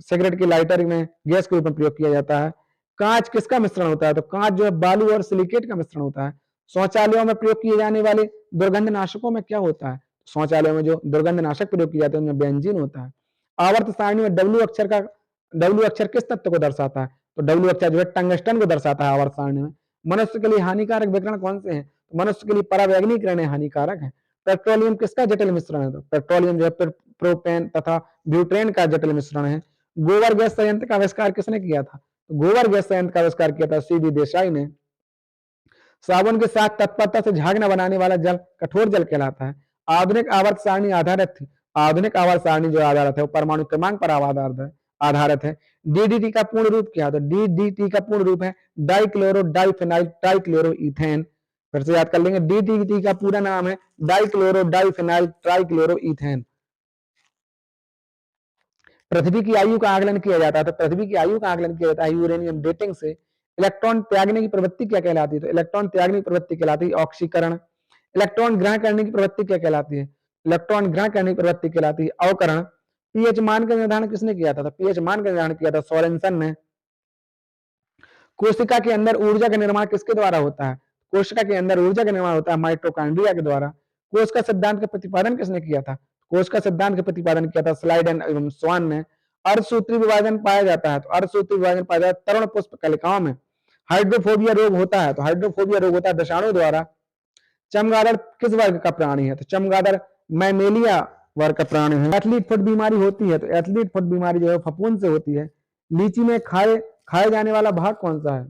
सिगरेट की लाइटर में गैस के रूप में प्रयोग किया जाता है। कांच किसका मिश्रण होता है? तो कांच जो है बालू और सिलिकेट का मिश्रण होता है। शौचालयों में प्रयोग किए जाने वाले दुर्गंधनाशकों में क्या होता है? शौचालयों में जो दुर्गंधनाशक प्रयोग किए जाते हैं उनमें बेंजीन होता है। आवर्त सारणी में डब्ल्यू अक्षर किस तत्व को दर्शाता है? तो डब्ल्यू अक्षर जो है टंगस्टन को दर्शाता है आवर्त सारणी में। मनुष्य के लिए हानिकारक विकिरण कौन से हैं? तो मनुष्य के लिए परावैंगनी किरणें हानिकारक है। पेट्रोलियम किसका जटिल मिश्रण है? तो पेट्रोलियम जो है प्रोपेन तथा ब्यूटेन का जटिल मिश्रण है। गोबर गैस संयंत्र का आविष्कार किसने किया था? तो गोबर गैस संयंत्र का आविष्कार किया था सीबी देसाई ने। साबुन के साथ तत्परता से झाग न बनाने वाला जल कठोर जल कहलाता है। आधुनिक आवर्त सारणी आधारित थी। आधुनिक आवर्त सारणी जो आधारित है वो परमाणु क्रमांक पर आधारित है। डीडीटी का पूर्ण रूप क्या है? तो डीडीटी का पूर्ण रूप है डाइक्लोरो डाइफेनाइल ट्राइक्लोरोईथेन। फिर से याद कर लेंगे, डीडीटी का पूरा नाम है डाइक्लोरो डाइफेनाइल ट्राइक्लोरोईथेन। पृथ्वी की आयु का आकलन किया जाता है, तो पृथ्वी की आयु का आकलन किया जाता है यूरेनियम डेटिंग से। इलेक्ट्रॉन त्यागने की प्रवृत्ति क्या कहलाती है? तो इलेक्ट्रॉन त्यागने की प्रवृत्ति कहलाती है ऑक्सीकरण। इलेक्ट्रॉन ग्रहण करने की प्रवृत्ति क्या कहलाती है? इलेक्ट्रॉन ग्रहण करने की प्रवृत्ति कहलाती है अवकरण। पीएच मान का निर्धारण किसने किया था? तो पीएच मान का निर्धारण किया था सोरेनसन ने। कोशिका के अंदर ऊर्जा का निर्माण किसके द्वारा होता है? कोशिका के अंदर ऊर्जा का निर्माण होता है माइटोकॉन्ड्रिया के द्वारा। कोश का सिद्धांत का प्रतिपादन किसने किया था? कोश का सिद्धांत का प्रतिपादन किया था स्लाइडन एवं स्वान ने। अर्धसूत्री विभाजन पाया जाता है, तो अर्धसूत्री विभाजन पाया जाता है तरुण पुष्प कलिकाओं में। हाइड्रोफोबिया रोग होता है, तो हाइड्रोफोबिया रोग होता है विषाणु द्वारा। चमगादड़ किस वर्ग का प्राणी है? तो चमगादड़ मैमेलिया वर्ग का प्राणी है। एथलीट फुट बीमारी होती है, तो एथलीट फुट बीमारी जो है फफूंद से होती है। लीची में खाए जाने वाला भाग कौन सा है?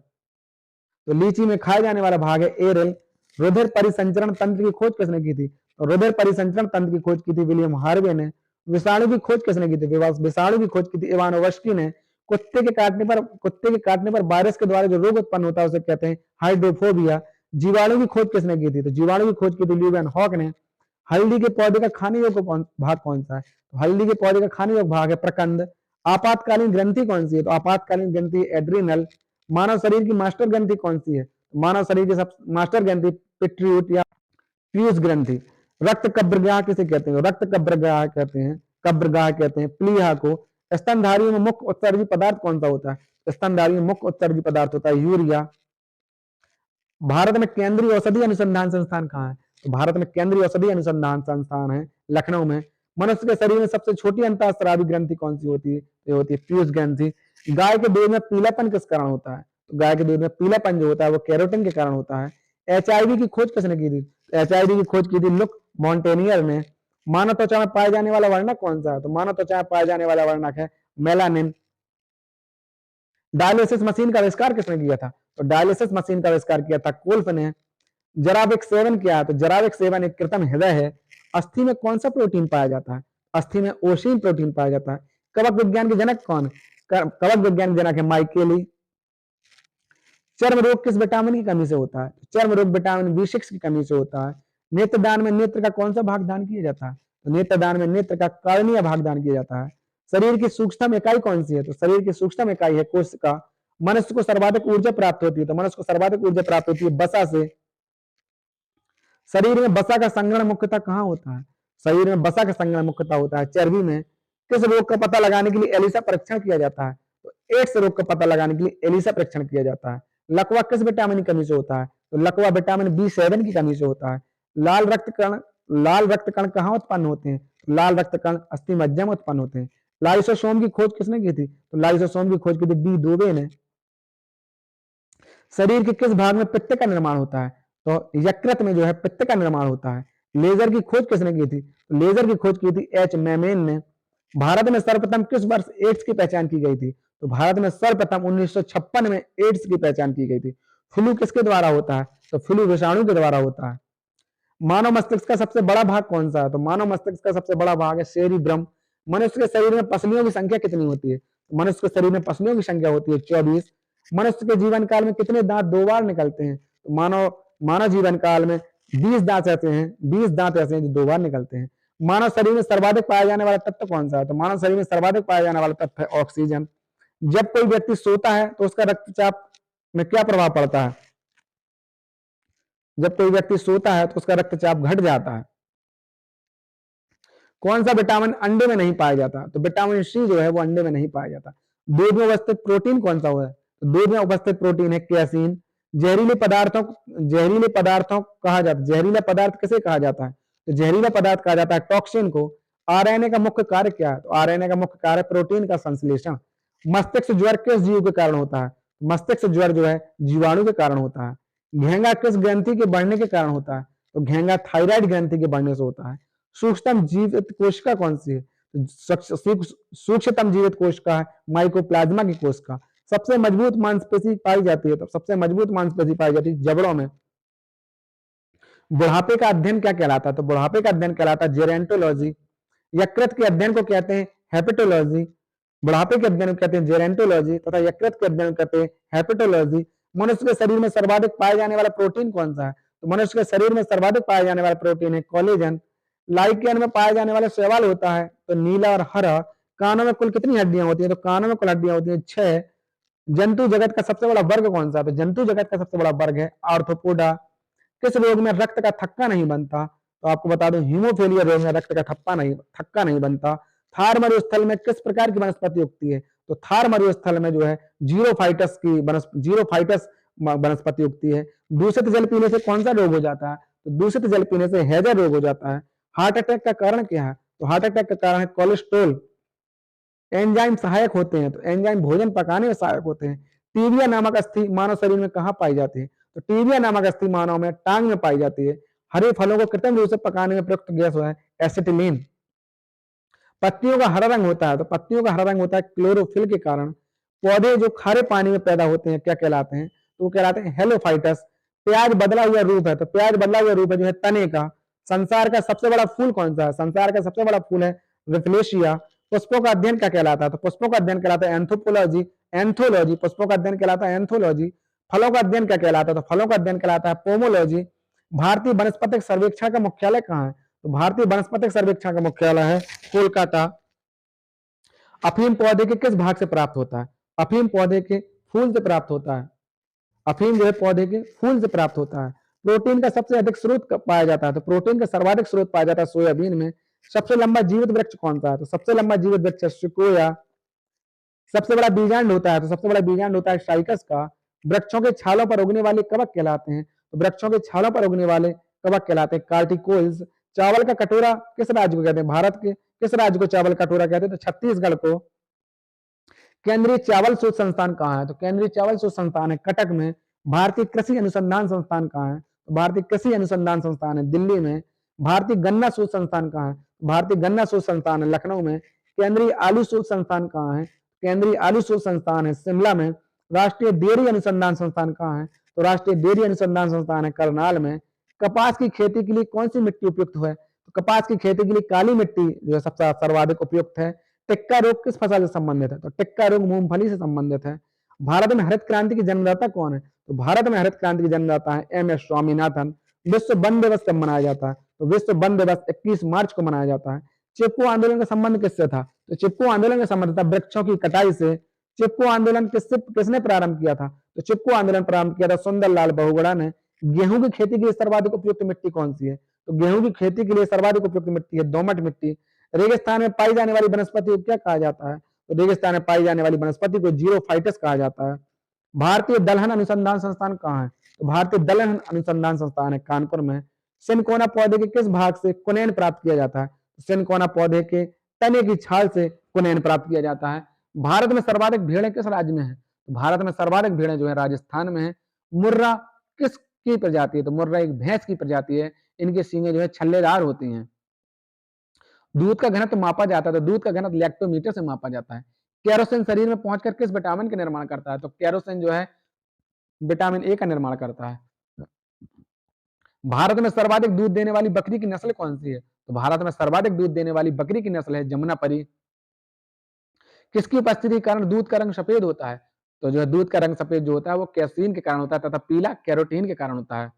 तो लीची में खाए जाने वाला भाग है एरिल। रुधिर परिसंचरण तंत्र की खोज किसने की थी? तो रुधिर परिसंचरण तंत्र की खोज की थी विलियम हार्वे ने। विषाणु की खोज किसने की थी? विषाणु की खोज की थी इवानोवस्की ने। कुत्ते के काटने पर वायरस के द्वारा जो रोग उत्पन्न होता है उसे कहते हैं हाइड्रोफोबिया। जीवाणु की खोज किसने की थी? तो जीवाणु की खोज की थी ल्यूवेन हॉक ने। हल्दी के पौधे का खाने योग्य भाग कौन सा है? तो हल्दी के पौधे का खाने योग्य भाग है प्रकंद। आपातकालीन ग्रंथि कौन सी है? तो आपातकालीन ग्रंथि एड्रिनल। मानव शरीर की मास्टर ग्रंथि कौन सी है? मानव शरीर की सब मास्टर ग्रंथि पिट्यूट पीयूष ग्रंथि। रक्त कब्रगाह किसे कहते हैं? रक्त कब्रगाह कहते हैं प्लीहा को। स्तनधारियों में मुख्य उत्सर्जी पदार्थ कौन सा होता है? स्तनधारियों में मुख्य उत्सर्जी पदार्थ होता है यूरिया। भारत में केंद्रीय औषधि अनुसंधान संस्थान कहाँ है? तो भारत में केंद्रीय औषधि अनुसंधान संस्थान है लखनऊ में। मनुष्य के शरीर में सबसे छोटी अंतःस्रावी ग्रंथि कौन सी होती है? ये होती है पीयूष ग्रंथि। गाय के दूध में पीलापन किस कारण होता है? तो गाय के दूध में पीलापन जो होता है वो कैरोटीन के कारण होता है। एचआईवी की खोज किसने की थी? एचआईवी की खोज की थी लुक मॉन्टेनियर ने। मानव त्वचा में पाए जाने वाला वर्णक कौन सा है? तो मानव त्वचा में पाए जाने वाला वर्णक है मेलानिन। डायलिसिस मशीन का आविष्कार किसने किया था? तो डायलिसिस मशीन का आविष्कार किया था कोल्फ ने। जराविक सेवन क्या है? तो जराविक सेवन एक कृत्रिम हृदय है। अस्थि में कौन सा प्रोटीन पाया जाता है? अस्थि में ओशिन प्रोटीन पाया जाता है। कवक विज्ञान के जनक कौन? कवक विज्ञान के जनक है माइकेली। चर्म रोग किस विटामिन की कमी से होता है? चर्म रोग विटामिन B6 की कमी से होता है। नेत्रदान में नेत्र का कौन सा भाग दान किया जाता है? तो नेत्रदान में नेत्र का कार्नीय भाग दान किया जाता है। शरीर की सूक्ष्म इकाई कौन सी है? तो शरीर की सूक्ष्म इकाई है कोशिका। मनुष्य को सर्वाधिक ऊर्जा प्राप्त होती है, तो मनुष्य को सर्वाधिक ऊर्जा प्राप्त होती है वसा से। शरीर में वसा का संग्रहण मुख्यतः कहाँ होता है? शरीर में वसा का संग्रहण मुख्यतः होता है चर्बी में। किस रोग का पता लगाने के लिए एलिसा परीक्षण किया जाता है? तो एड्स रोग का पता लगाने के लिए एलिसा परीक्षण किया जाता है। लकवा किस विटामिन की कमी से होता है? तो लकवा विटामिन B7 की कमी से होता है। लाल रक्त कण कहाँ उत्पन्न होते हैं? लाल रक्त कण अस्थि मज्जा में उत्पन्न होते हैं। लाइसोसोम की खोज किसने की थी? तो लाइसोसोम की खोज की थी डी दोबे ने। शरीर के किस भाग में पित्त का निर्माण होता है? तो यकृत में जो है पित्त का निर्माण होता है। लेजर की खोज किसने की थी? तो लेजर की खोज की थी एच मैमेन ने। भारत में सर्वप्रथम किस वर्ष एड्स की पहचान की गई थी? तो भारत में सर्वप्रथम 1956 में एड्स की पहचान की गई थी। फ्लू किसके द्वारा होता है? तो फ्लू विषाणु के द्वारा होता है। मानव मस्तिष्क का सबसे बड़ा भाग कौन सा है? तो मानव मस्तिष्क का सबसे बड़ा भाग है सेरिब्रम। मनुष्य के शरीर में पसलियों की संख्या कितनी होती है? मनुष्य के शरीर में पसलियों की संख्या होती है 24। मनुष्य के जीवन काल में कितने दांत 2 बार निकलते हैं? तो मानव जीवन काल में 20 दांत ऐसे हैं, 20 दांत ऐसे हैं जो 2 बार निकलते हैं। मानव शरीर में सर्वाधिक पाया जाने वाला तत्व कौन सा है? तो मानव शरीर में सर्वाधिक पाया जाने वाला तत्व है ऑक्सीजन। जब कोई व्यक्ति सोता है तो उसका रक्तचाप में क्या प्रभाव पड़ता है? जब कोई व्यक्ति सोता है तो उसका रक्तचाप घट जाता है। कौन सा विटामिन अंडे में नहीं पाया जाता? तो विटामिन सी जो है वो अंडे में नहीं पाया जाता। दूध में उपस्थित प्रोटीन कौन सा है? तो दूध में उपस्थित प्रोटीन है कैसीन। जहरीले पदार्थों कहा जाता है, जहरीला पदार्थ किसे कहा जाता है? तो जहरीला पदार्थ कहा जाता है टॉक्सिन को। आरएनए का मुख्य कार्य क्या है? तो आरएनए का मुख्य कार्य प्रोटीन का संश्लेषण। मस्तिष्क ज्वर किस जीव के कारण होता है? मस्तिष्क ज्वर जो है जीवाणु के कारण होता है। घेंगा किस ग्रंथि के बढ़ने के कारण होता है? तो घेंगा थायराइड ग्रंथि के बढ़ने से होता है। सूक्ष्मतम जीवित कोशिका कौन सी है? तो सूक्ष्मतम जीवित कोशिका है माइकोप्लाज्मा की कोशिका। सबसे मजबूत मांसपेशी पाई जाती है? तो सबसे मजबूत मांसपेशी पाई जाती है जबड़ों में। बुढ़ापे का अध्ययन क्या कहलाता है? तो बुढ़ापे का अध्ययन कहलाता है जेरेंटोलॉजी। यकृत के अध्ययन को कहते हैं हेपेटोलॉजी। बुढ़ापे के अध्ययन को कहते हैं जेरेंटोलॉजी तथा यकृत के अध्ययन को कहते हैं हेपेटोलॉजी। मनुष्य के शरीर में सर्वाधिक पाए जाने वाला प्रोटीन कौन सा है? तो मनुष्य के शरीर में सर्वाधिक पाया जाने वाला प्रोटीन है कोलेजन। लाइकेन में पाए जाने वाला शैवाल होता है तो नीला और हरा। कानों में कुल कितनी हड्डियां होती है? तो कानों में कुल हड्डियां होती है 6। जंतु जगत का सबसे बड़ा वर्ग कौन सा है? तो जंतु जगत का सबसे बड़ा वर्ग है आर्थ्रोपोडा। किस रोग में रक्त का थक्का नहीं बनता? तो आपको बता दूं हीमोफीलिया रोग में रक्त का थक्का नहीं बनता। थार मरुस्थल में किस प्रकार की वनस्पति उगती है? तो थार मरुस्थल में जो है जीरोफाइटस वनस्पति उगती है। दूषित जल पीने से कौन सा रोग हो जाता है? तो दूषित जल पीने से हैजा रोग हो जाता है। हार्ट अटैक का कारण क्या है? तो हार्ट अटैक का कारण है कोलेस्ट्रोल। एंजाइम सहायक होते हैं, तो एंजाइम भोजन पकाने में सहायक होते हैं। टीबिया नामक अस्थि मानव शरीर में कहाँ पाई जाती है? तो टीबिया नामक अस्थि मानव में टांग में पाई जाती है। हरे फलों को कृत्रिम रूप से पकाने में प्रयुक्त गैस है एसिटिलीन। पत्तियों का हरा रंग होता है, तो पत्तियों का हरा रंग होता है क्लोरोफिल के कारण। पौधे जो खारे पानी में पैदा होते हैं क्या कहलाते हैं? तो वो कहलाते हैं हेलोफाइटस। प्याज बदला हुआ रूप है, तो प्याज बदला हुआ रूप है जो है तने का। संसार का सबसे बड़ा फूल कौन सा है? संसार का सबसे बड़ा फूल है रिफ्लेशिया। पुष्पों का अध्ययन क्या कहलाता है? तो पुष्पों का अध्ययन कहलाता है एंथ्रोपोलॉजी। एंथोलॉजी पुष्पों का अध्ययन कहलाता है एंथोलॉजी। फलों का अध्ययन क्या कहलाता है? तो फलों का अध्ययन कहलाता है पोमोलॉजी। भारतीय वनस्पतिक सर्वेक्षण का मुख्यालय कहाँ है? तो भारतीय वनस्पतिक सर्वेक्षण का मुख्यालय है कोलकाता। अफीम पौधे के किस भाग से प्राप्त होता है? अफीम पौधे के फूल से प्राप्त होता है। अफीम जो है पौधे के फूल से प्राप्त होता है। प्रोटीन का सबसे अधिक स्रोत पाया जाता है, तो प्रोटीन का सर्वाधिक स्रोत पाया जाता है सोयाबीन में। सबसे लंबा जीवित वृक्ष कौन सा है? तो सबसे लंबा जीवित वृक्ष है सिकोया। सबसे बड़ा बीजांड होता है, तो सबसे बड़ा बीजांड होता है साइकस का। वृक्षों के छालों पर उगने वाले कवक कहलाते हैं, तो वृक्षों के छालों पर उगने वाले कवक कहलाते हैं कार्टिकोल्स। चावल का कटोरा किस राज्य को कहते हैं? भारत के किस राज्य को चावल कटोरा कहते हैं? तो छत्तीसगढ़ को। केंद्रीय चावल शोध संस्थान कहाँ है? तो केंद्रीय चावल शोध संस्थान है कटक में। भारतीय कृषि अनुसंधान संस्थान कहाँ है? तो भारतीय कृषि अनुसंधान संस्थान है दिल्ली में। भारतीय गन्ना शोध संस्थान कहाँ है? भारतीय गन्ना शोध संस्थान है लखनऊ में। केंद्रीय आलू शोध संस्थान कहाँ है? केंद्रीय आलू शोध संस्थान है शिमला में। राष्ट्रीय डेयरी अनुसंधान संस्थान कहाँ है? तो राष्ट्रीय डेयरी अनुसंधान संस्थान है करनाल में। कपास की खेती के लिए कौन सी मिट्टी उपयुक्त है? तो कपास की खेती के लिए काली मिट्टी जो है सबसे सर्वाधिक उपयुक्त है। टिक्का रोग किस फसल से संबंधित है? तो टिक्का रोग मूंगफली से संबंधित है। भारत में हरित क्रांति की जन्मदाता कौन है? तो भारत में हरित क्रांति की जन्मदाता है एम एस स्वामीनाथन। विश्व वन दिवस कब मनाया जाता है? तो विश्व वन दिवस 21 मार्च को मनाया जाता है। चिपको आंदोलन का संबंध किससे था? तो चिपको आंदोलन का संबंध था वृक्षों की कटाई से। चिपको आंदोलन किसने प्रारंभ किया था? तो चिपको आंदोलन प्रारंभ किया था सुंदरलाल बहुगुणा ने। गेहूं की खेती के लिए सर्वाधिक उपयुक्त मिट्टी कौन सी है? तो गेहूं की खेती के लिए सर्वाधिक उपयुक्त मिट्टी है दोमट मिट्टी। रेगिस्तान में पाई जाने वाली वनस्पति को क्या कहा जाता है? तो रेगिस्तान में पाई जाने वाली वनस्पति को जीरोफाइटस कहा जाता है। भारतीय दलहन अनुसंधान संस्थान कहाँ है? तो भारतीय दलहन अनुसंधान संस्थान है कानपुर में। सिनकोना पौधे के किस भाग से कुनैन प्राप्त किया जाता है? सिनकोना पौधे के तने की छाल से कुनैन प्राप्त किया जाता है। भारत में सर्वाधिक भेड़ें किस राज्य में है? तो भारत में सर्वाधिक भेड़ें जो है राजस्थान में है। मुर्रा किसकी प्रजाति है? तो मुर्रा एक भैंस की प्रजाति है। इनके सींगे जो है छल्लेदार होती हैं। दूध का घनत्व मापा जाता है, तो दूध का घनत्व लैक्टोमीटर से मापा जाता है। कैरोसिन शरीर में पहुंचकर किस विटामिन का निर्माण करता है? तो कैरोसिन जो है विटामिन ए का निर्माण करता है। भारत में सर्वाधिक दूध देने वाली बकरी की नस्ल कौन सी है? तो भारत में सर्वाधिक दूध देने वाली बकरी की नस्ल है जमुनापरी। किसकी उपस्थिति के कारण दूध का रंग सफेद होता है? तो जो है दूध का रंग सफेद जो होता है वो कैसीन के कारण होता है तथा पीला कैरोटीन के कारण होता है।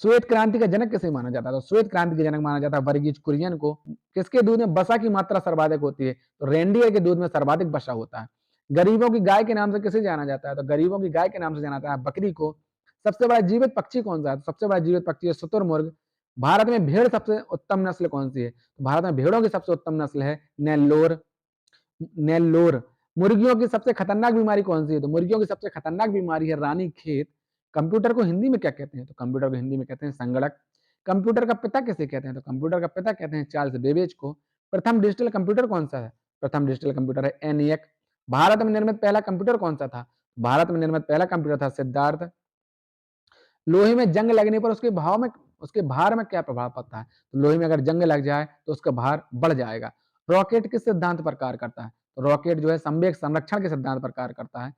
श्वेत क्रांति का जनक किसे माना जाता है? तो श्वेत क्रांति के जनक माना जाता है वर्गीज कुरियन को। किसके दूध में वसा की मात्रा सर्वाधिक होती है? तो रेंडियर के दूध में सर्वाधिक वसा होता है। गरीबों की गाय के नाम से किसे जाना जाता है? तो गरीबों की गाय के नाम से जाना जाता है बकरी को। सबसे बड़ा जीवित पक्षी कौन सा है? सबसे बड़ा जीवित पक्षी है शुतुरमुर्ग। भारत में भेड़ सबसे उत्तम नस्ल कौन सी है? तो भारत में भेड़ों की सबसे उत्तम नस्ल है नेल्लोर। नेल्लोर। मुर्गियों की सबसे खतरनाक बीमारी कौन सी है? तो मुर्गियों की सबसे खतरनाक बीमारी है रानीखेत। कंप्यूटर को हिंदी में क्या कहते हैं? तो कंप्यूटर को हिंदी में कहते हैं संगणक। कंप्यूटर का पिता किसे कहते हैं? तो कंप्यूटर का पिता कहते हैं चार्ल्स बेबेज को। प्रथम डिजिटल कंप्यूटर कौन सा है? प्रथम डिजिटल कंप्यूटर है एनियक। भारत में निर्मित पहला कंप्यूटर कौन सा था? भारत में निर्मित पहला कंप्यूटर था सिद्धार्थ। लोहे में जंग लगने पर उसके भार में क्या प्रभाव पड़ता है? तो लोहे में अगर जंग लग जाए तो उसका भार बढ़ जाएगा। रॉकेट किस सिद्धांत पर कार्य करता है? तो रॉकेट जो है संवेग संरक्षण के सिद्धांत पर कार्य करता है।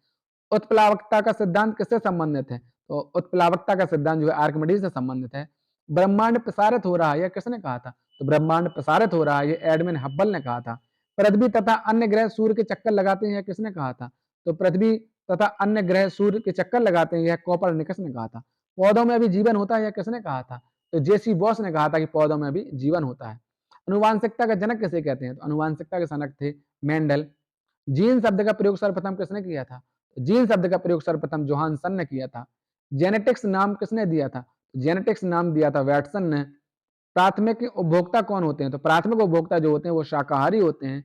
उत्प्लावकता का सिद्धांत किससे संबंधित है? तो उत्प्लावकता का सिद्धांत जो है आर्किमिडीज से संबंधित है। ब्रह्मांड प्रसारित हो रहा है यह किसने कहा था? तो ब्रह्मांड प्रसारित हो रहा है ये एडमिन हब्बल ने कहा था। पृथ्वी तथा अन्य ग्रह सूर्य के चक्कर लगाते हैं यह किसने कहा था? तो पृथ्वी तथा अन्य ग्रह सूर्य के चक्कर लगाते हैं यह कोपरनिकस ने कहा था। पौधों में भी जीवन होता है यह किसने कहा था? तो जेसी बॉस ने कहा था कि पौधों में भी जीवन होता है। अनुवांशिकता का जनक किसे कहते हैं? तो अनुवांशिकता के जनक थे मेंडल। जीन शब्द का प्रयोग सर्वप्रथम किसने किया था? जीन शब्द का प्रयोग सर्वप्रथम जोहानसन ने किया था। जेनेटिक्स नाम किसने दिया था? जेनेटिक्स नाम दिया था वैटसन ने। प्राथमिक उपभोक्ता कौन होते हैं? तो प्राथमिक उपभोक्ता जो होते हैं वो शाकाहारी होते हैं।